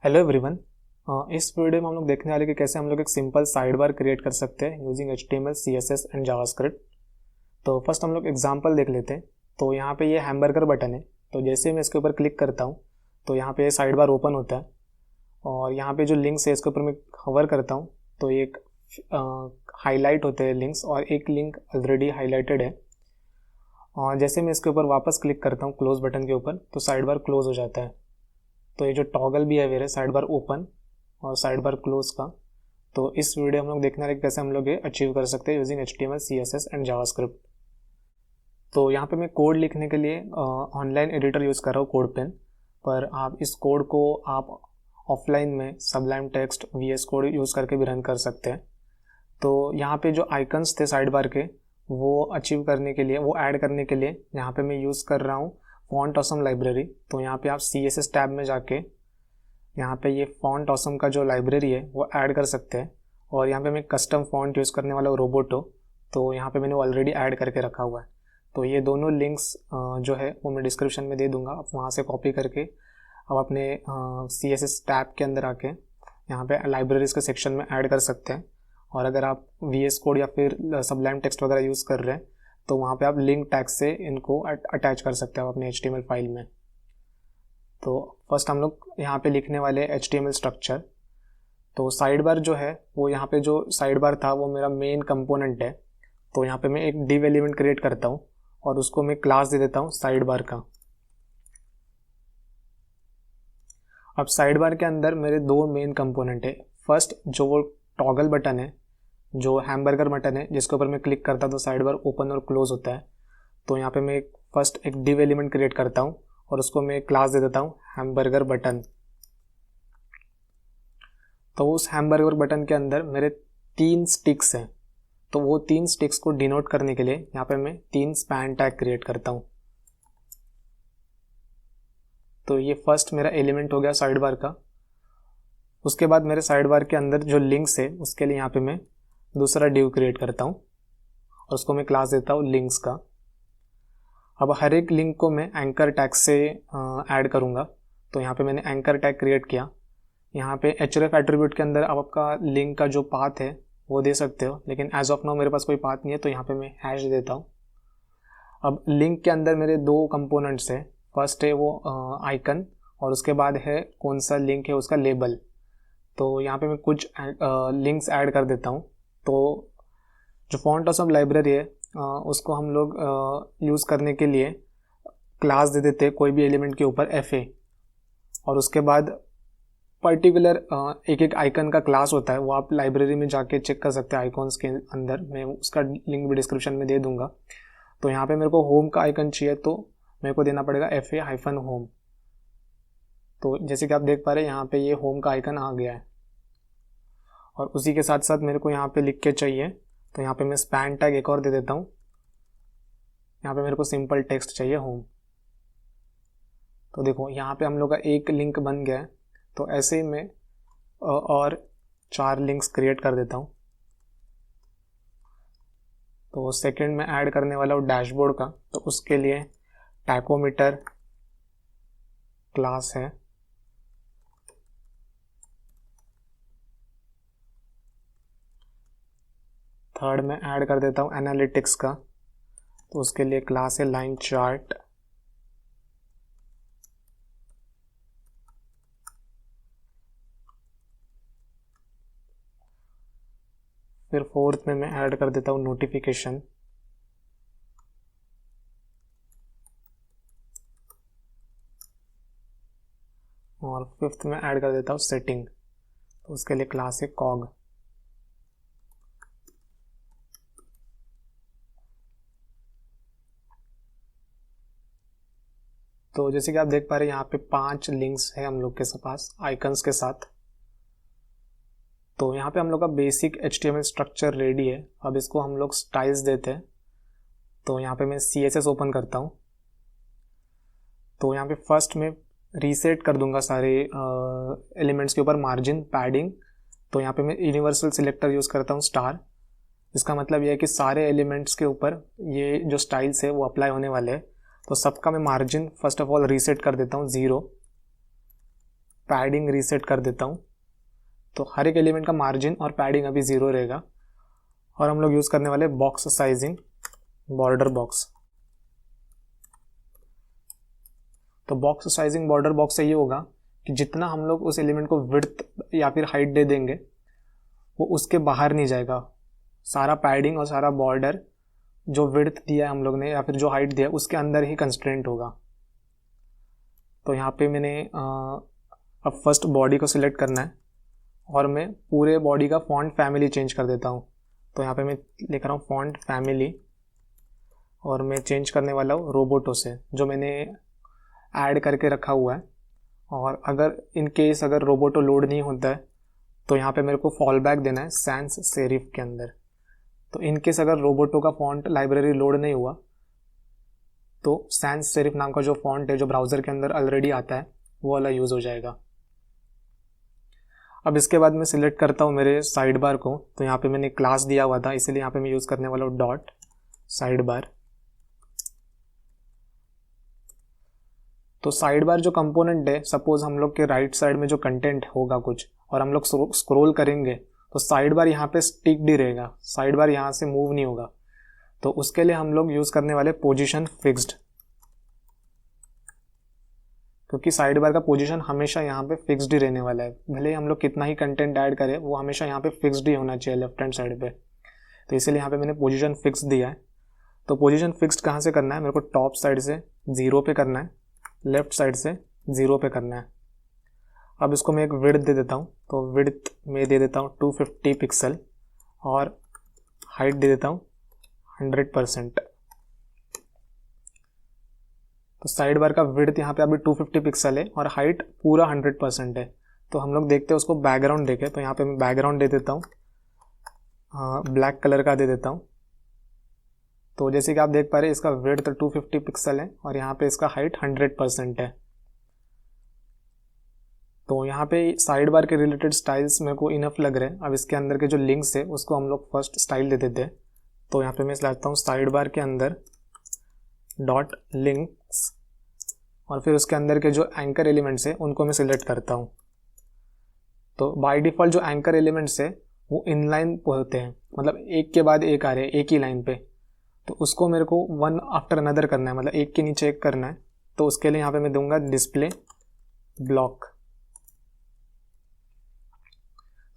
Hello everyone. इस video में हम लोग देखने वाले कि कैसे हम लोग एक सिंपल साइड बार क्रिएट कर सकते हैं using HTML, CSS and JavaScript. तो फर्स्ट हम लोग एग्जांपल देख लेते हैं। तो यहाँ पे ये हैमबर्गर बटन है। तो जैसे मैं इसके ऊपर क्लिक करता हूँ तो यहाँ पे साइड बार ओपन होता है और यहाँ पे जो लिंक्स है इसके ऊपर मैं कवर करता हूँ तो एक हाईलाइट होते हैं लिंक्स और एक लिंक ऑलरेडी हाईलाइटेड है। और जैसे मैं इसके ऊपर वापस क्लिक करता हूँ क्लोज बटन के ऊपर तो साइड बार क्लोज हो जाता है। तो ये जो टॉगल बिहेवियर है साइड बार ओपन और साइड बार क्लोज का, तो इस वीडियो हम लोग देखने वाले कैसे हम लोग ये अचीव कर सकते हैं using HTML, CSS and JavaScript. तो यहाँ पे मैं कोड लिखने के लिए ऑनलाइन एडिटर यूज़ कर रहा हूँ, कोड पेन। पर आप इस कोड को आप ऑफलाइन में Sublime text, VS code use करके भी रन कर सकते हैं। तो यहाँ पे जो आइकन्स थे साइड बार के वो अचीव करने के लिए, वो ऐड करने के लिए यहाँ पे मैं यूज़ कर रहा हूँ फॉन्ट ऑसम लाइब्रेरी। तो यहाँ पे आप CSS टैब में जाके यहाँ पे ये फॉन्ट ऑसम का जो लाइब्रेरी है वो ऐड कर सकते हैं। और यहाँ पे मैं कस्टम फॉन्ट यूज़ करने वाला हूँ रोबोटो, तो यहाँ पे मैंने ऑलरेडी ऐड करके रखा हुआ है। तो ये दोनों लिंक्स जो है वो मैं डिस्क्रिप्शन में दे दूँगा, आप वहाँ से कॉपी करके आप अपने CSS टैब के अंदर आके यहाँ पे लाइब्रेरीज के सेक्शन में ऐड कर सकते हैं। और अगर आप VS कोड या फिर सबलाइम टेक्स्ट वगैरह यूज़ कर रहे हैं तो वहाँ पे आप लिंक टैग से इनको अटैच कर सकते हैं अपने HTML फाइल में। तो फर्स्ट हम लोग यहाँ पे लिखने वाले HTML स्ट्रक्चर। तो साइड बार जो है वो यहाँ पे जो साइड बार था वो मेरा मेन कंपोनेंट है। तो यहाँ पे मैं एक div एलिमेंट क्रिएट करता हूँ और उसको मैं क्लास दे देता हूँ साइड बार का। अब साइड बार के अंदर मेरे दो मेन कंपोनेंट है। फर्स्ट जो वो टॉगल बटन है, जो हैमबर्गर बटन है जिसके ऊपर मैं क्लिक करता हूँ तो साइड बार ओपन और क्लोज होता है। तो यहाँ पे मैं फर्स्ट एक div एलिमेंट क्रिएट करता हूँ और उसको मैं क्लास दे देता हूँ हैमबर्गर बटन। तो उस हैमबर्गर बटन के अंदर मेरे 3 स्टिक्स हैं। तो वो 3 स्टिक्स को डिनोट करने के लिए यहाँ पे मैं 3 स्पैन टैग क्रिएट करता हूँ। तो ये फर्स्ट मेरा एलिमेंट हो गया साइड बार का। उसके बाद मेरे साइड बार के अंदर जो लिंक्स है उसके लिए यहाँ पे मैं दूसरा div क्रिएट करता हूँ और उसको मैं क्लास देता हूँ लिंक्स का। अब हर एक लिंक को मैं एंकर टैग से ऐड करूँगा। तो यहाँ पे मैंने एंकर टैग क्रिएट किया। यहाँ पे href एट्रीब्यूट के अंदर आप आपका लिंक का जो पाथ है वो दे सकते हो, लेकिन एज ऑफ नाउ मेरे पास कोई पाथ नहीं है तो यहाँ पे मैं हैश देता हूँ। अब लिंक के अंदर मेरे दो कंपोनेंट्स है। फर्स्ट है वो आइकन और उसके बाद है कौन सा लिंक है उसका लेबल। तो यहाँ पे मैं कुछ लिंक्स ऐड कर देता हूँ। तो जो फॉन्ट ऑसम लाइब्रेरी है उसको हम लोग यूज़ करने के लिए क्लास दे देते हैं कोई भी एलिमेंट के ऊपर FA, और उसके बाद पर्टिकुलर एक एक आइकन का क्लास होता है वो आप लाइब्रेरी में जाके चेक कर सकते हैं आइकॉन्स के अंदर। मैं उसका लिंक भी डिस्क्रिप्शन में दे दूंगा। तो यहाँ पे मेरे को होम का आइकन चाहिए तो मेरे को देना पड़ेगा FA-home। तो जैसे कि आप देख पा रहे हैं यहाँ पे ये होम का आइकन आ गया है। और उसी के साथ साथ मेरे को यहाँ पे लिख के चाहिए तो यहाँ पे मैं स्पैन टैग एक और दे देता हूँ। यहाँ पे मेरे को सिंपल टेक्स्ट चाहिए होम। तो देखो यहाँ पे हम लोग का एक लिंक बन गया है। तो ऐसे ही मैं और 4 लिंक्स क्रिएट कर देता हूँ। तो सेकंड में ऐड करने वाला हूँ डैशबोर्ड का, तो उसके लिए टाइपोमीटर क्लास है। थर्ड में ऐड कर देता हूँ एनालिटिक्स का, तो उसके लिए क्लास है लाइन चार्ट। फिर फोर्थ में मैं ऐड कर देता हूँ नोटिफिकेशन। और फिफ्थ में ऐड कर देता हूँ सेटिंग, तो उसके लिए क्लास है कॉग। तो जैसे कि आप देख पा रहे हैं यहाँ पे 5 लिंक्स है हम लोग के पास आइकन्स के साथ। तो यहाँ पे हम लोग का बेसिक HTML स्ट्रक्चर रेडी है। अब इसको हम लोग स्टाइल्स देते हैं। तो यहाँ पे मैं CSS ओपन करता हूँ। तो यहाँ पे फर्स्ट में रीसेट कर दूंगा सारे एलिमेंट्स के ऊपर मार्जिन, पैडिंग। तो यहाँ पे मैं यूनिवर्सल सिलेक्टर यूज़ करता हूँ स्टार। इसका मतलब यह है कि सारे एलिमेंट्स के ऊपर ये जो स्टाइल्स है वो अप्लाई होने वाले हैं। तो सबका मैं margin first of all reset कर देता हूँ 0। पैडिंग रीसेट कर देता हूँ। तो हर एक एलिमेंट का मार्जिन और पैडिंग अभी 0 रहेगा। और हम लोग यूज़ करने वाले बॉक्स साइजिंग बॉर्डर बॉक्स। तो बॉक्स साइजिंग बॉर्डर बॉक्स से ये होगा कि जितना हम लोग उस एलिमेंट को विड्थ या फिर हाइट दे देंगे वो उसके बाहर नहीं जाएगा। सारा पैडिंग और सारा बॉर्डर जो विड्थ दिया है हम लोग ने या फिर जो हाइट दिया है उसके अंदर ही कंस्ट्रेंट होगा। तो यहाँ पे मैंने अब फर्स्ट बॉडी को सिलेक्ट करना है और मैं पूरे बॉडी का फॉन्ट फैमिली चेंज कर देता हूँ। तो यहाँ पे मैं लिख रहा हूँ फॉन्ट फैमिली और मैं चेंज करने वाला हूँ रोबोटो से, जो मैंने ऐड करके रखा हुआ है। और अगर इन केस अगर रोबोटो लोड नहीं होता है तो यहाँ पे मेरे को फॉल बैक देना है सैंस सेरिफ के अंदर। तो इन केस अगर रोबोटो का फॉन्ट लाइब्रेरी लोड नहीं हुआ तो सैंस सेरिफ नाम का जो फॉन्ट है जो ब्राउज़र के अंदर ऑलरेडी आता है वो वाला यूज़ हो जाएगा। अब इसके बाद मैं सिलेक्ट करता हूँ मेरे साइड बार को। तो यहाँ पे मैंने क्लास दिया हुआ था इसीलिए यहाँ पे मैं यूज़ करने वाला हूँ डॉट साइड बार। तो साइड बार जो कंपोनेंट है, सपोज हम लोग के राइट साइड में जो कंटेंट होगा कुछ और हम लोग स्क्रॉल करेंगे तो साइड बार यहाँ पे स्टिक्ड ही रहेगा, साइड बार यहाँ से मूव नहीं होगा। तो उसके लिए हम लोग यूज़ करने वाले पोजीशन फिक्स्ड, क्योंकि साइड बार का पोजीशन हमेशा यहाँ पे फिक्स्ड ही रहने वाला है। भले ही हम लोग कितना ही कंटेंट ऐड करें वो हमेशा यहाँ पे फिक्स्ड ही होना चाहिए लेफ्ट हैंड साइड पे। तो इसीलिए यहाँ पे मैंने पोजीशन फिक्स दिया है। तो पोजीशन फिक्स्ड कहाँ से करना है, मेरे को टॉप साइड से 0 पे करना है, लेफ्ट साइड से 0 पे करना है। अब इसको मैं एक विड्थ दे देता हूँ। तो विड्थ में दे देता हूँ 250 पिक्सल और हाइट दे देता हूँ 100%। तो साइड बार का विड्थ यहाँ पे अभी 250 पिक्सल है और हाइट पूरा 100% है। तो हम लोग देखते हैं उसको बैकग्राउंड देखें। तो यहाँ पे मैं बैकग्राउंड दे देता हूँ, ब्लैक कलर का दे देता हूँ। तो जैसे कि आप देख पा रहे हैं इसका विड्थ 250 पिक्सल है और यहाँ पे इसका हाइट 100% है। तो यहाँ पे साइड बार के रिलेटेड स्टाइल्स मेरे को इनफ लग रहे हैं। अब इसके अंदर के जो लिंक्स है उसको हम लोग फर्स्ट स्टाइल दे देते हैं। तो यहाँ पे मैं लाता हूँ साइड बार के अंदर डॉट लिंक्स और फिर उसके अंदर के जो एंकर एलिमेंट्स है उनको मैं सिलेक्ट करता हूँ। तो बाय डिफ़ॉल्ट जो एंकर एलिमेंट्स है वो इनलाइन होते हैं, मतलब एक के बाद एक आ रहे हैं एक ही लाइन पे। तो उसको मेरे को वन आफ्टर अनदर करना है, मतलब एक के नीचे एक करना है। तो उसके लिए यहाँ पे मैं दूंगा डिस्प्ले ब्लॉक।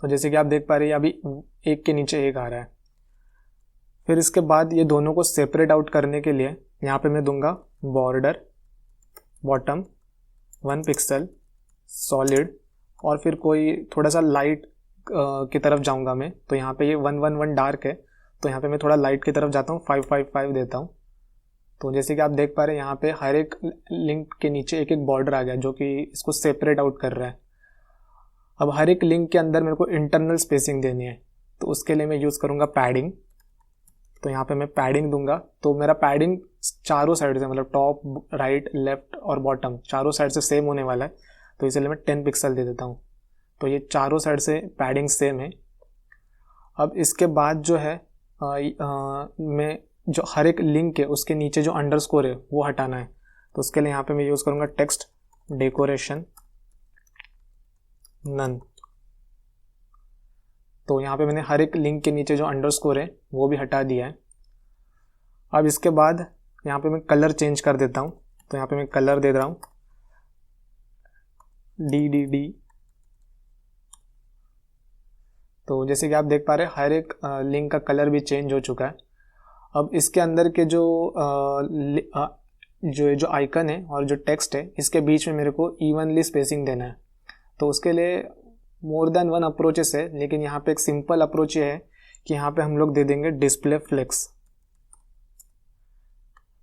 तो जैसे कि आप देख पा रहे हैं अभी एक के नीचे एक आ रहा है। फिर इसके बाद ये दोनों को सेपरेट आउट करने के लिए यहाँ पे मैं दूंगा बॉर्डर बॉटम 1 पिक्सल सॉलिड और फिर कोई थोड़ा सा लाइट की तरफ जाऊंगा मैं। तो यहाँ पे ये 111 डार्क है तो यहाँ पे मैं थोड़ा लाइट की तरफ जाता हूँ, 555 देता हूँ। तो जैसे कि आप देख पा रहे हैं यहाँ पे हर एक लिंक के नीचे एक एक बॉर्डर आ गया जो कि इसको सेपरेट आउट कर रहा है। अब हर एक लिंक के अंदर मेरे को इंटरनल स्पेसिंग देनी है। तो उसके लिए मैं यूज़ करूँगा पैडिंग। तो यहाँ पे मैं पैडिंग दूंगा। तो मेरा पैडिंग चारों साइड से, मतलब टॉप राइट लेफ्ट और बॉटम चारों साइड से सेम होने वाला है। तो इसलिए मैं 10 पिक्सल दे देता हूँ। तो ये चारों साइड से पैडिंग सेम है। अब इसके बाद जो है मैं जो हर एक लिंक है उसके नीचे जो अंडरस्कोर है वो हटाना है। तो उसके लिए यहाँ पे मैं यूज़ करूँगा टेक्स्ट डेकोरेशन नन। तो यहाँ पे मैंने हर एक लिंक के नीचे जो अंडरस्कोर है वो भी हटा दिया है। अब इसके बाद यहाँ पे मैं कलर चेंज कर देता हूँ। तो यहाँ पे मैं कलर दे रहा हूँ DDD। तो जैसे कि आप देख पा रहे हैं हर एक लिंक का कलर भी चेंज हो चुका है। अब इसके अंदर के जो आइकन है और जो टेक्स्ट है इसके बीच में मेरे को इवनली स्पेसिंग देना है। तो उसके लिए मोर देन वन अप्रोचेस है, लेकिन यहाँ पे एक सिंपल अप्रोच ये है कि यहाँ पे हम लोग दे देंगे डिस्प्ले फ्लेक्स।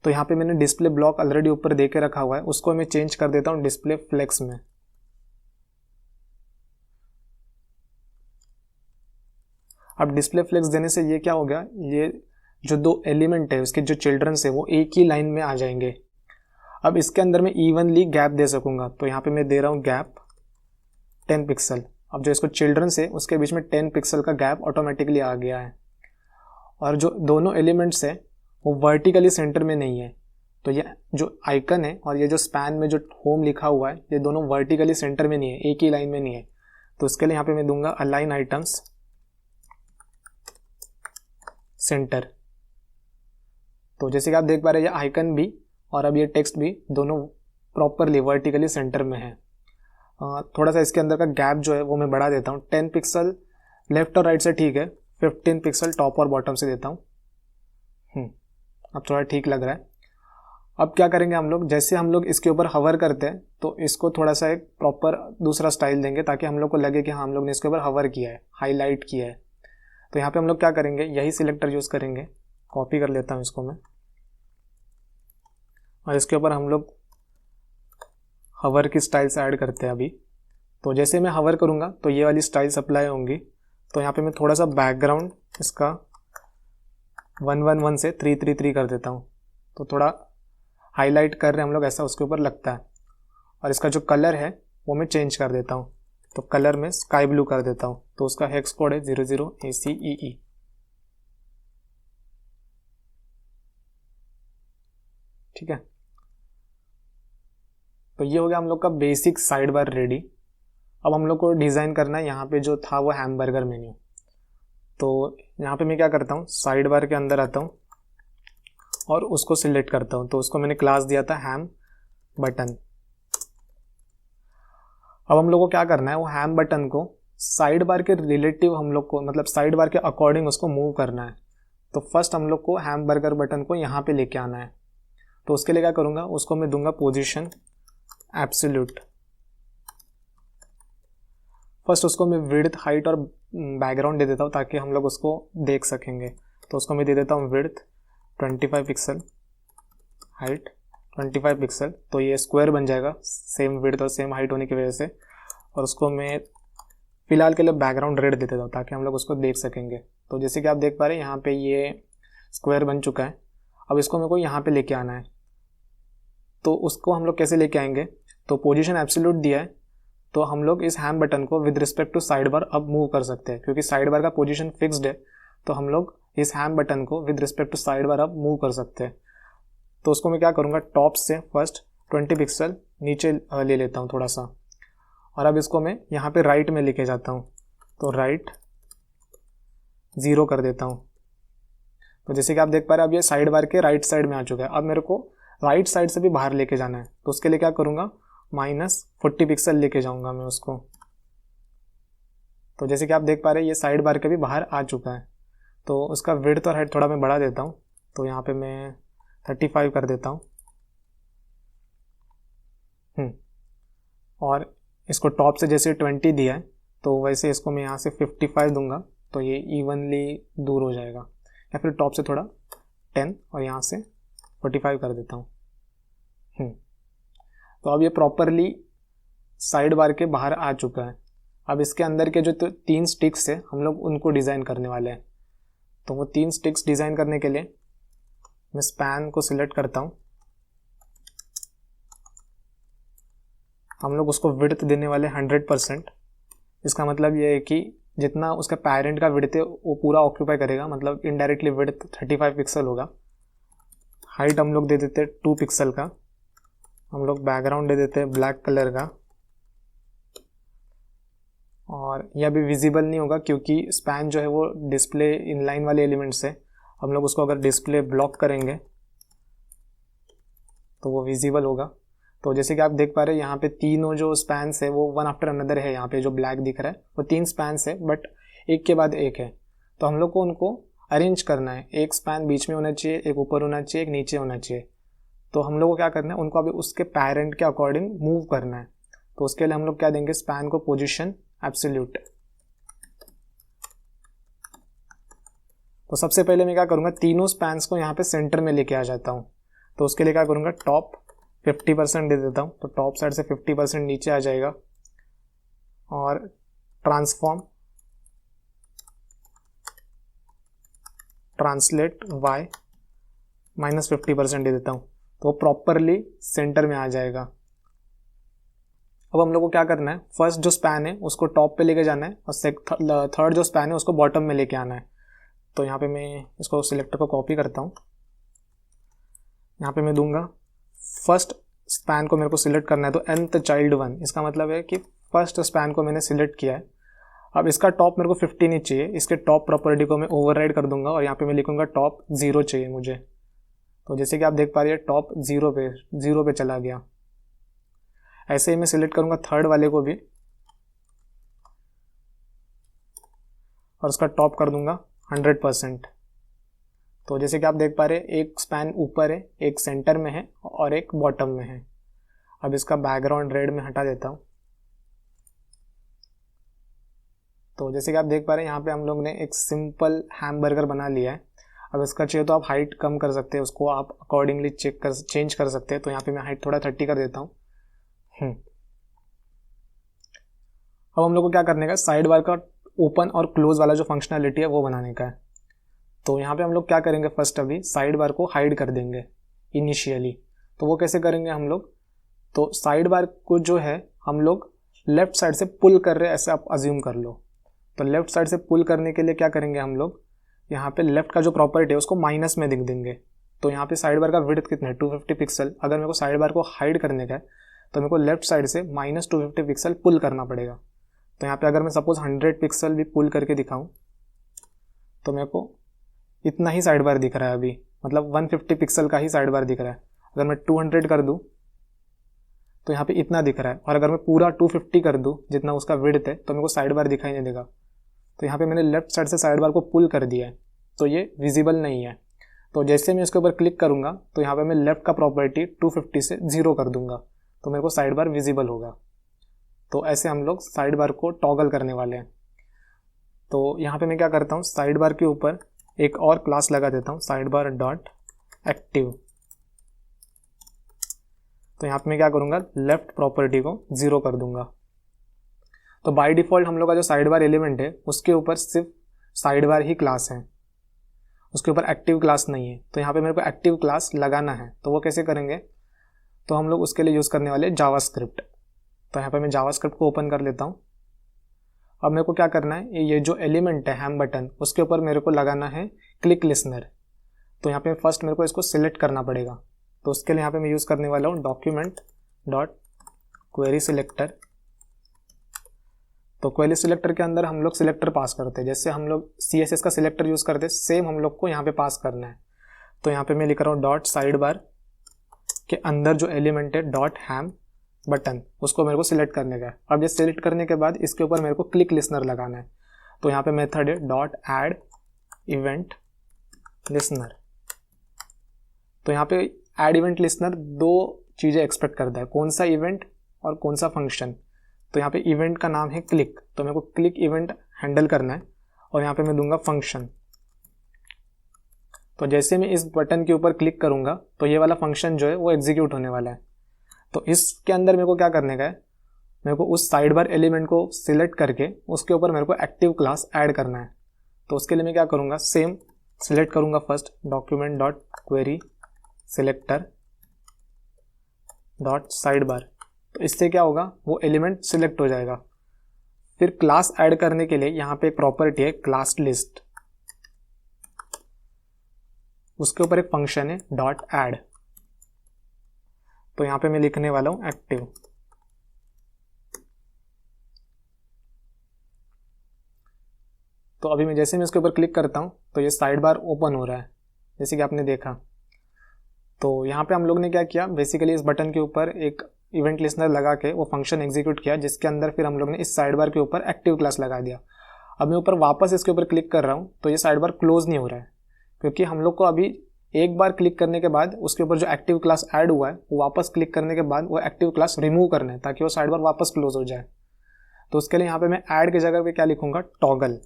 तो यहाँ पे मैंने डिस्प्ले ब्लॉक ऑलरेडी ऊपर दे के रखा हुआ है, उसको मैं चेंज कर देता हूँ डिस्प्ले फ्लेक्स में। अब डिस्प्ले फ्लेक्स देने से ये क्या हो गया, ये जो दो एलिमेंट है उसके जो चिल्ड्रंस है वो एक ही लाइन में आ जाएंगे। अब इसके अंदर मैं इवनली गैप दे सकूंगा। तो यहाँ पे मैं दे रहा हूँ गैप 10 पिक्सल। अब जो इसको चिल्ड्रंस है उसके बीच में 10 पिक्सल का गैप ऑटोमेटिकली आ गया है। और जो दोनों एलिमेंट्स है वो वर्टिकली सेंटर में नहीं है, तो ये जो आइकन है और ये जो स्पैन में जो होम लिखा हुआ है ये दोनों वर्टिकली सेंटर में नहीं है, एक ही लाइन में नहीं है। तो इसके लिए यहाँ पे मैं दूंगा अलाइन आइटम्स सेंटर। तो जैसे कि आप देख पा रहे हैं ये आइकन भी और अब ये टेक्स्ट भी दोनों प्रॉपरली वर्टिकली सेंटर में है। थोड़ा सा इसके अंदर का गैप जो है वो मैं बढ़ा देता हूँ। 10 पिक्सल लेफ्ट और राइट से ठीक है, 15 पिक्सल टॉप और बॉटम से देता हूँ। अब थोड़ा ठीक लग रहा है। अब क्या करेंगे हम लोग, जैसे हम लोग इसके ऊपर हवर करते हैं तो इसको थोड़ा सा एक प्रॉपर दूसरा स्टाइल देंगे ताकि हम लोग को लगे कि हाँ हम लोग ने इसके ऊपर हवर किया है, हाईलाइट किया है। तो यहाँ पे हम लोग क्या करेंगे, यही सिलेक्टर यूज़ करेंगे। कॉपी कर लेता हूँ इसको मैं और इसके ऊपर हम लोग हवर की स्टाइल्स ऐड करते हैं अभी। तो जैसे मैं हवर करूँगा तो ये वाली स्टाइल्स अप्लाई होंगी। तो यहाँ पे मैं थोड़ा सा बैकग्राउंड इसका 111 से 333 कर देता हूँ। तो थोड़ा हाईलाइट कर रहे हैं हम लोग, ऐसा उसके ऊपर लगता है। और इसका जो कलर है वो मैं चेंज कर देता हूँ। तो कलर में स्काई ब्लू कर देता हूँ। तो उसका हेक्स कोड है 00ACEE। ठीक है, तो ये हो गया हम लोग का बेसिक साइड बार रेडी। अब हम लोग को डिज़ाइन करना है यहाँ पे जो था वो हैमबर्गर मेन्यू। तो यहाँ पे मैं क्या करता हूँ, साइड बार के अंदर आता हूँ और उसको सिलेक्ट करता हूँ। तो उसको मैंने क्लास दिया था हैम बटन। अब हम लोग को क्या करना है, वो हैम बटन को साइड बार के रिलेटिव हम लोग को, मतलब साइड बार के अकॉर्डिंग उसको मूव करना है। तो फर्स्ट हम लोग को हैम बर्गर बटन को यहाँ पे लेके आना है। तो उसके लिए क्या करूँगा, उसको मैं दूंगा पोजीशन एब्सोल्यूट। फर्स्ट उसको मैं विड्थ, हाइट और बैकग्राउंड दे देता हूँ ताकि हम लोग उसको देख सकेंगे। तो उसको मैं दे देता हूँ विड्थ 25 पिक्सल, हाइट 25 पिक्सल। तो ये स्क्वायर बन जाएगा सेम विड्थ और सेम हाइट होने की वजह से। और उसको मैं फिलहाल के लिए बैकग्राउंड रेड दे देता हूँ ताकि हम लोग उसको देख सकेंगे। तो जैसे कि आप देख पा रहे हैं यहाँ पे ये स्क्वायर बन चुका है। अब इसको मेरे को यहाँ पे लेके आना है। तो उसको हम लोग कैसे लेके आएंगे, तो पोजीशन एब्सोल्यूट दिया है तो हम लोग इस हैम बटन को with respect to side bar अब मूव कर सकते हैं। क्योंकि साइड बार का पोजीशन फिक्स्ड है तो हम लोग इस हैम बटन को with respect to side bar अब मूव कर सकते हैं। तो उसको मैं क्या करूँगा, टॉप से फर्स्ट 20 पिक्सल नीचे ले लेता हूँ थोड़ा सा। और अब इसको मैं यहाँ पे राइट में लेके जाता हूँ। तो राइट 0 कर देता हूँ। तो जैसे कि आप देख पा रहे हैं अब ये साइड बार के राइट साइड में आ चुका है। अब मेरे को राइट साइड से भी बाहर लेके जाना है। तो उसके लिए क्या करूँगा, -40 पिक्सल लेके जाऊँगा मैं उसको। तो जैसे कि आप देख पा रहे हैं ये साइड बार के भी बाहर आ चुका है। तो उसका विड्थ और हाइट थोड़ा मैं बढ़ा देता हूँ। तो यहाँ पे मैं 35 कर देता हूँ। और इसको टॉप से जैसे 20 दिया है तो वैसे इसको मैं यहाँ से 55 दूंगा। तो ये इवनली दूर हो जाएगा। या फिर टॉप से थोड़ा 10 और यहाँ से 45 कर देता हूँ। तो अब ये प्रॉपरली साइड बार के बाहर आ चुका है। अब इसके अंदर के जो 3 स्टिक्स है हम लोग उनको डिज़ाइन करने वाले हैं। तो वो 3 स्टिक्स डिज़ाइन करने के लिए मैं स्पैन को सिलेक्ट करता हूँ। हम लोग उसको विड्थ देने वाले 100%। इसका मतलब ये है कि जितना उसका पेरेंट का विड्थ है वो पूरा ऑक्यूपाई करेगा, मतलब इनडायरेक्टली विड्थ 35 पिक्सल होगा। हाइट हम लोग दे देते हैं 2 पिक्सल का। हम लोग बैकग्राउंड दे देते हैं ब्लैक कलर का। और यह भी विजिबल नहीं होगा क्योंकि स्पैन जो है वो डिस्प्ले इनलाइन वाले एलिमेंट्स है। हम लोग उसको अगर डिस्प्ले ब्लॉक करेंगे तो वो विजिबल होगा। तो जैसे कि आप देख पा रहे हैं यहाँ पे तीनों जो स्पैन्स है वो वन आफ्टर अनदर है। यहाँ पे जो ब्लैक दिख रहा है वो 3 स्पैन्स है बट एक के बाद एक है। तो हम लोग को उनको अरेंज करना है। एक स्पैन बीच में होना चाहिए, एक ऊपर होना चाहिए, एक नीचे होना चाहिए। तो हम लोग को क्या करना है, उनको अभी उसके पेरेंट के अकॉर्डिंग मूव करना है। तो उसके लिए हम लोग क्या देंगे, स्पैन को पोजीशन एब्सोल्यूट। तो सबसे पहले मैं क्या करूँगा, तीनों स्पैन्स को यहाँ पे सेंटर में लेके आ जाता हूँ। तो उसके लिए क्या करूँगा, टॉप 50% दे देता हूँ। तो टॉप साइड से 50% नीचे आ जाएगा। और ट्रांसफॉर्म ट्रांसलेट y -50% दे देता हूँ। तो प्रॉपरली सेंटर में आ जाएगा। अब हम लोग को क्या करना है, फर्स्ट जो स्पैन है उसको टॉप पे लेके जाना है और थर्ड जो स्पैन है उसको बॉटम में लेके आना है। तो यहाँ पे मैं इसको सिलेक्टर को कॉपी करता हूँ। यहाँ पे मैं दूंगा फर्स्ट स्पैन को मेरे को सिलेक्ट करना है, तो nth चाइल्ड 1, इसका मतलब है कि फर्स्ट स्पैन को मैंने सिलेक्ट किया है। अब इसका टॉप मेरे को 15 ही चाहिए, इसके टॉप प्रॉपर्टी को मैं ओवरराइड कर दूंगा और यहाँ पे मैं लिखूंगा टॉप 0 चाहिए मुझे। तो जैसे कि आप देख पा रही है टॉप 0 पे चला गया। ऐसे ही मैं सिलेक्ट करूंगा थर्ड वाले को भी और उसका टॉप कर दूंगा 100%। तो जैसे कि आप देख पा रहे हैं एक स्पैन ऊपर है, एक सेंटर में है और एक बॉटम में है। अब इसका बैकग्राउंड रेड में हटा देता हूँ। तो जैसे कि आप देख पा रहे हैं यहाँ पे हम लोग ने एक सिंपल हैमबर्गर बना लिया है। अब इसका चाहिए तो आप हाइट कम कर सकते हैं, उसको आप अकॉर्डिंगली चेंज कर सकते हैं। तो यहाँ पे मैं हाइट थोड़ा 30 कर देता हूँ। अब हम लोग को क्या करने का, साइड बार का ओपन और क्लोज वाला जो फंक्शनैलिटी है वो बनाने का है। तो यहाँ पे हम लोग क्या करेंगे, फर्स्ट अभी साइड बार को हाइड कर देंगे इनिशियली। तो वो कैसे करेंगे हम लोग, तो साइड बार को जो है हम लोग लेफ्ट साइड से पुल कर रहे हैं, ऐसे आप अज्यूम कर लो। तो लेफ्ट साइड से पुल करने के लिए क्या करेंगे हम लोग, यहाँ पे लेफ्ट का जो प्रॉपर्टी है उसको माइनस में लिख देंगे। तो यहाँ पे साइड बार का विड्थ कितना है, 250 पिक्सल। अगर मेरे को साइड बार को हाइड करने का है तो मेरे को लेफ्ट साइड से -250 पिक्सल पुल करना पड़ेगा। तो यहाँ पे अगर मैं सपोज 100 पिक्सल भी पुल करके दिखाऊं तो मेरे को इतना ही साइड बार दिख रहा है अभी, मतलब 150 पिक्सल का ही साइड बार दिख रहा है। अगर मैं 200 कर दूं तो यहाँ पे इतना दिख रहा है, और अगर मैं पूरा 250 कर दूं जितना उसका विड्थ है तो मेरे को साइड बार दिखाई नहीं देगा। तो यहाँ पे मैंने लेफ्ट साइड से साइड बार को पुल कर दिया है, तो ये विजिबल नहीं है। तो जैसे मैं इसके ऊपर क्लिक करूँगा तो यहाँ पे मैं लेफ्ट का प्रॉपर्टी 250 से 0 कर दूंगा, तो मेरे को साइड बार विजिबल होगा। तो ऐसे हम लोग साइड बार को टॉगल करने वाले हैं। तो यहाँ पे मैं क्या करता हूँ, साइड बार के ऊपर एक और क्लास लगा देता हूँ, साइड बार डॉट एक्टिव। तो यहाँ पे मैं क्या करूँगा, लेफ्ट प्रॉपर्टी को 0 कर दूंगा। तो बाय डिफॉल्ट हम लोग का जो साइड बार एलिमेंट है उसके ऊपर सिर्फ साइड बार ही क्लास है, उसके ऊपर एक्टिव क्लास नहीं है। तो यहाँ पे मेरे को एक्टिव क्लास लगाना है, तो वो कैसे करेंगे, तो हम लोग उसके लिए यूज़ करने वाले जावास्क्रिप्ट। तो यहाँ पे मैं जावास्क्रिप्ट को ओपन कर लेता हूँ। अब मेरे को क्या करना है, ये जो एलिमेंट है हैम बटन उसके ऊपर मेरे को लगाना है क्लिक लिसनर। तो यहाँ पे फर्स्ट मेरे को इसको सिलेक्ट करना पड़ेगा। तो उसके लिए यहाँ पे मैं यूज़ करने वाला हूँ डॉक्यूमेंट डॉट क्वेरी सिलेक्टर। तो क्वेरी सिलेक्टर के अंदर हम लोग सिलेक्टर पास करते हैं, जैसे हम लोग CSS का सिलेक्टर यूज़ करते हैं सेम हम लोग को यहाँ पे पास करना है। तो यहाँ पे मैं लिख रहा हूँ डॉट साइड बार के अंदर जो एलिमेंट है डॉट हैम बटन, उसको मेरे को सिलेक्ट करने का है। अब ये सिलेक्ट करने के बाद इसके ऊपर मेरे को क्लिक लिसनर लगाना है। तो यहाँ पे मेथड है डॉट ऐड इवेंट लिसनर। तो यहाँ पे ऐड इवेंट लिसनर दो चीज़ें एक्सपेक्ट करता है, कौन सा इवेंट और कौन सा फंक्शन। तो यहाँ पे इवेंट का नाम है क्लिक, तो मेरे को क्लिक इवेंट हैंडल करना है और यहाँ पे मैं दूंगा फंक्शन। तो जैसे मैं इस बटन के ऊपर क्लिक करूँगा तो ये वाला फंक्शन जो है वो एग्जीक्यूट होने वाला है। तो इसके अंदर मेरे को क्या करने का है, मेरे को उस साइड बार एलिमेंट को सिलेक्ट करके उसके ऊपर मेरे को एक्टिव क्लास ऐड करना है। तो उसके लिए मैं क्या करूँगा, सेम सिलेक्ट करूँगा first document dot query selector dot side bar. तो इससे क्या होगा, वो एलिमेंट सिलेक्ट हो जाएगा। फिर क्लास ऐड करने के लिए यहाँ पे एक प्रॉपर्टी है क्लास लिस्ट, उसके ऊपर एक फंक्शन है डॉट ऐड। तो यहाँ पे मैं लिखने वाला हूँ एक्टिव। तो अभी मैं जैसे मैं इसके ऊपर क्लिक करता हूँ तो ये साइड बार ओपन हो रहा है, जैसे कि आपने देखा। तो यहाँ पे हम लोग ने क्या किया, बेसिकली इस बटन के ऊपर एक इवेंट लिसनर लगा के वो फंक्शन एग्जीक्यूट किया, जिसके अंदर फिर हम लोग ने इस साइड बार के ऊपर एक्टिव क्लास लगा दिया। अब मैं ऊपर वापस इसके ऊपर क्लिक कर रहा हूँ तो ये साइड बार क्लोज नहीं हो रहा है, क्योंकि हम लोग को अभी एक बार क्लिक करने के बाद उसके ऊपर जो एक्टिव क्लास ऐड हुआ है वो वापस क्लिक करने के बाद वो एक्टिव क्लास रिमूव करना है, ताकि वो साइड बार वापस क्लोज हो जाए। तो उसके लिए यहाँ पे मैं ऐड की जगह पे क्या लिखूंगा, टॉगल।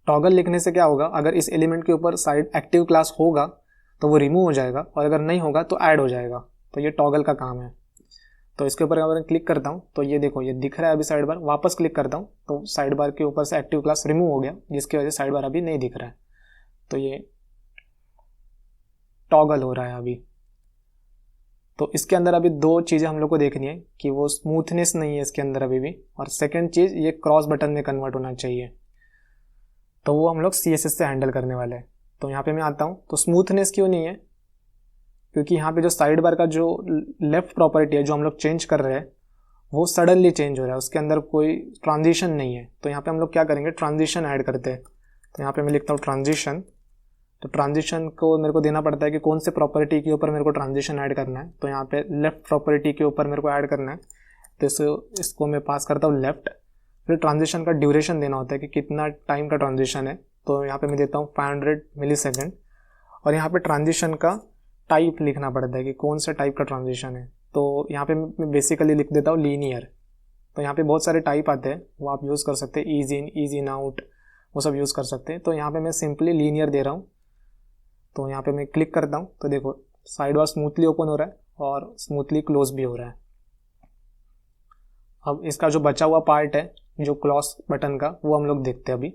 टॉगल लिखने से क्या होगा, अगर इस एलिमेंट के ऊपर साइड एक्टिव क्लास होगा तो वो रिमूव हो जाएगा, और अगर नहीं होगा तो ऐड हो जाएगा। तो ये टॉगल का काम है। तो इसके ऊपर अगर मैं क्लिक करता हूँ तो ये देखो ये दिख रहा है अभी साइड बार, वापस क्लिक करता हूँ तो साइड बार के ऊपर से एक्टिव क्लास रिमूव हो गया, जिसकी वजह से साइड बार अभी नहीं दिख रहा है। तो ये टॉगल हो रहा है अभी। तो इसके अंदर अभी दो चीज़ें हम लोग को देखनी है कि वो स्मूथनेस नहीं है इसके अंदर अभी भी, और सेकेंड चीज़ ये क्रॉस बटन में कन्वर्ट होना चाहिए। तो वो हम लोग CSS से हैंडल करने वाले हैं। तो यहाँ पे मैं आता हूँ, तो स्मूथनेस क्यों नहीं है, क्योंकि यहाँ पे जो साइड बार का जो लेफ्ट प्रॉपर्टी है जो हम लोग चेंज कर रहे हैं वो सडनली चेंज हो रहा है, उसके अंदर कोई ट्रांजिशन नहीं है। तो यहाँ पे हम लोग क्या करेंगे, ट्रांजिशन ऐड करते हैं। तो यहाँ पे मैं लिखता हूँ ट्रांजिशन। तो ट्रांजिशन को मेरे को देना पड़ता है कि कौन से प्रॉपर्टी के ऊपर मेरे को ट्रांजिशन ऐड करना है। तो यहाँ पे लेफ्ट प्रॉपर्टी के ऊपर मेरे को ऐड करना है, तो इसको मैं पास करता हूँ लेफ्ट। फिर ट्रांजिशन का ड्यूरेशन देना होता है कि कितना टाइम का ट्रांजिशन है। तो यहाँ पे मैं देता हूँ 500 मिलीसेकेंड। और यहाँ पे ट्रांजिशन का टाइप लिखना पड़ता है कि कौन सा टाइप का ट्रांजिशन है। तो यहाँ पे मैं बेसिकली लिख देता हूँ लीनियर। तो यहाँ पे बहुत सारे टाइप आते हैं, वो आप यूज़ कर सकते हैं, ease in, ease in out, वो सब यूज़ कर सकते हैं। तो यहाँ पे मैं सिंपली लीनियर दे रहा हूँ। तो यहाँ पे मैं क्लिक करता हूँ, तो देखो साइड बार स्मूथली ओपन हो रहा है और स्मूथली क्लोज भी हो रहा है। अब इसका जो बचा हुआ पार्ट है जो क्रॉस बटन का, वो हम लोग देखते हैं अभी।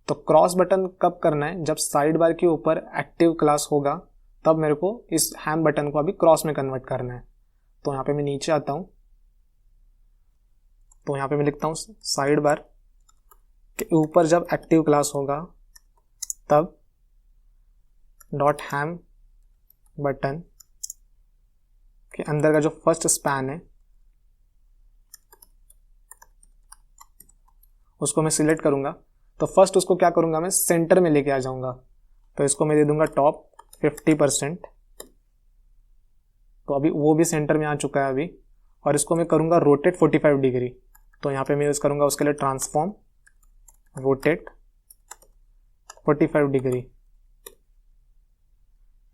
तो क्रॉस बटन कब करना है, जब साइड बार के ऊपर एक्टिव क्लास होगा तब मेरे को इस हैम बटन को अभी क्रॉस में कन्वर्ट करना है। तो यहाँ पे मैं नीचे आता हूँ, तो यहाँ पे मैं लिखता हूँ साइड बार के ऊपर जब एक्टिव क्लास होगा तब डॉट हैम बटन के अंदर का जो फर्स्ट स्पैन है उसको मैं सिलेक्ट करूंगा। तो फर्स्ट उसको क्या करूंगा, मैं सेंटर में लेके आ जाऊंगा। तो इसको मैं दे दूंगा टॉप 50%। तो अभी वो भी सेंटर में आ चुका है अभी। और इसको मैं करूंगा रोटेट 45 डिग्री। तो यहाँ पे मैं यूज़ करूंगा उसके लिए ट्रांसफॉर्म रोटेट 45 डिग्री।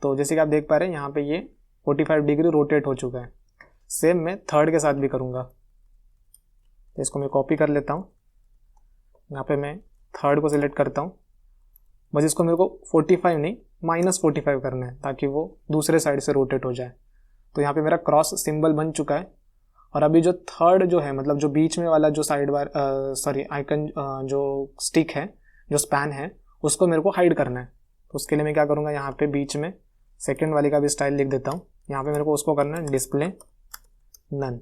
तो जैसे कि आप देख पा रहे हैं यहाँ पे ये 45 डिग्री रोटेट हो चुका है। सेम मैं थर्ड के साथ भी करूँगा। तो इसको मैं कॉपी कर लेता हूँ, यहाँ पे मैं थर्ड को सिलेक्ट करता हूँ। बस इसको मेरे को 45 नहीं -45 करना है ताकि वो दूसरे साइड से रोटेट हो जाए। तो यहाँ पे मेरा क्रॉस सिंबल बन चुका है। और अभी जो थर्ड जो है, मतलब जो बीच में वाला जो साइड बार आइकन जो स्टिक है, जो स्पैन है, उसको मेरे को हाइड करना है। तो उसके लिए मैं क्या करूँगा, यहाँ पे बीच में सेकेंड वाली का भी स्टाइल लिख देता हूँ। यहाँ पे मेरे को उसको करना है डिस्प्ले नन।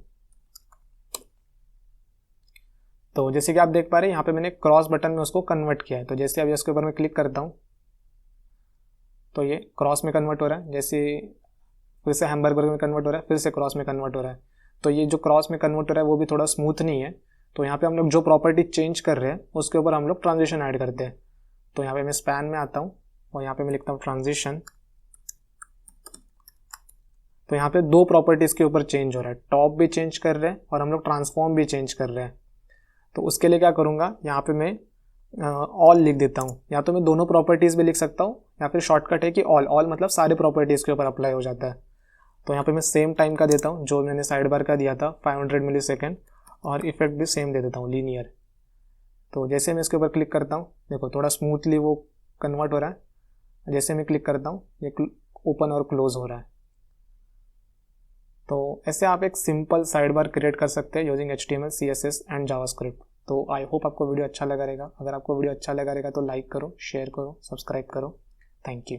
तो जैसे कि आप देख पा रहे हैं यहाँ पे मैंने क्रॉस बटन में उसको कन्वर्ट किया है। तो जैसे अभी उसके ऊपर मैं क्लिक करता हूँ तो ये क्रॉस में कन्वर्ट हो रहा है, जैसे फिर से हैमबर्गर में कन्वर्ट हो रहा है, फिर से क्रॉस में कन्वर्ट हो रहा है। तो ये जो क्रॉस में कन्वर्ट हो रहा है वो भी थोड़ा स्मूथ नहीं है। तो यहाँ पे हम लोग जो प्रॉपर्टी चेंज कर रहे हैं उसके ऊपर हम लोग ट्रांजिशन ऐड करते हैं। तो यहाँ पे मैं स्पैन में आता हूँ और यहाँ पे मैं लिखता हूँ ट्रांजिशन। तो यहाँ पे दो प्रॉपर्टीज़ के ऊपर चेंज हो रहा है, टॉप भी चेंज कर रहे हैं और हम लोग ट्रांसफॉर्म भी चेंज कर रहे हैं। तो उसके लिए क्या करूँगा, यहाँ पे मैं ऑल लिख देता हूँ। या तो मैं दोनों प्रॉपर्टीज़ भी लिख सकता हूँ या फिर शॉर्टकट है कि ऑल मतलब सारे प्रॉपर्टीज़ के ऊपर अप्लाई हो जाता है। तो यहाँ पे मैं सेम टाइम का देता हूँ जो मैंने साइड बार का दिया था 500 मिलीसेकेंड, और इफेक्ट भी सेम दे देता हूँ लीनियर। तो जैसे मैं इसके ऊपर क्लिक करता हूँ देखो थोड़ा स्मूथली वो कन्वर्ट हो रहा है। जैसे मैं क्लिक करता हूँ ये ओपन और क्लोज हो रहा है। तो ऐसे आप एक सिंपल साइड बार क्रिएट कर सकते हैं using HTML, CSS and JavaScript. तो आई होप आपको वीडियो अच्छा लगा रहेगा। अगर आपको वीडियो अच्छा लगा रहेगा तो लाइक करो, शेयर करो, सब्सक्राइब करो। Thank you.